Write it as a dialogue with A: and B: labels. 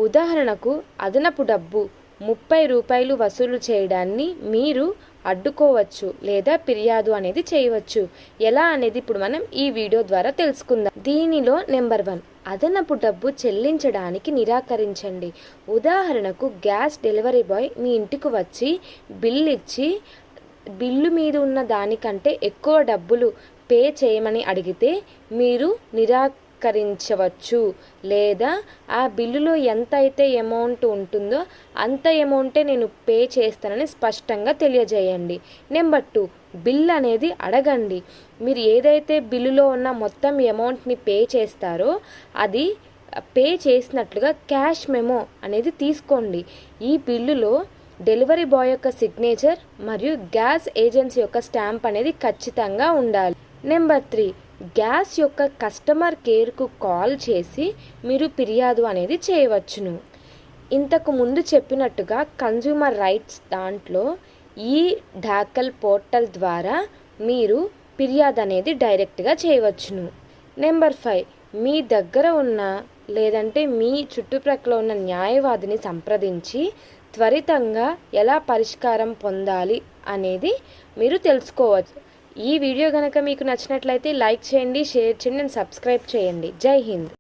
A: ఉదాహరణకు అదనపు డబ్బు రూ. 30 వసూలు చేయడాన్ని మీరు అడ్డుకోవచ్చు లేదా ఫిర్యాదు అనేది చేయవచ్చు. ఎలా అనేది ఇప్పుడు మనం ఈ వీడియో ద్వారా తెలుసుకుందాం. దీనిలో నెంబర్ 1, అదనపు డబ్బు చెల్లించడానికి నిరాకరించండి. ఉదాహరణకు గ్యాస్ డెలివరీ బాయ్ మీ ఇంటికి వచ్చి బిల్లు ఇచ్చి బిల్లు మీద ఉన్న దానికంటే ఎక్కువ డబ్బులు పే చేయమని అడిగితే మీరు నిరాకరించవచ్చు. లేదా ఆ బిల్లులో ఎంత అయితే అమౌంట్ ఉంటుందో అంత అమౌంటే నేను పే చేస్తానని స్పష్టంగా తెలియజేయండి. నెంబర్ 2, బిల్ అనేది అడగండి. మీరు ఏదైతే బిల్లులో ఉన్న మొత్తం అమౌంట్ని పే చేస్తారో అది పే చేసినట్లుగా క్యాష్ మెమో అనేది తీసుకోండి. ఈ బిల్లులో డెలివరీ బాయ్ యొక్క సిగ్నేచర్ మరియు గ్యాస్ ఏజెన్సీ యొక్క స్టాంప్ అనేది ఖచ్చితంగా ఉండాలి. నెంబర్ 3, గ్యాస్ యొక్క కస్టమర్ కేర్కు కాల్ చేసి మీరు ఫిర్యాదు అనేది చేయవచ్చును. ఇంతకు ముందు చెప్పినట్టుగా కన్జ్యూమర్ రైట్స్ దాంట్లో ఈ డాకల్ పోర్టల్ ద్వారా మీరు ఫిర్యాదు అనేది డైరెక్ట్గా చేయవచ్చును. నెంబర్ 5, మీ దగ్గర ఉన్న లేదంటే మీ చుట్టుప్రక్కల ఉన్న న్యాయవాదిని సంప్రదించి త్వరితంగా ఎలా పరిష్కారం పొందాలి అనేది మీరు తెలుసుకోవచ్చు. ఈ వీడియో కనుక మీకు నచ్చినట్లయితే లైక్ చేయండి, షేర్ చేయండి, సబ్స్క్రైబ్ చేయండి. జై హింద్.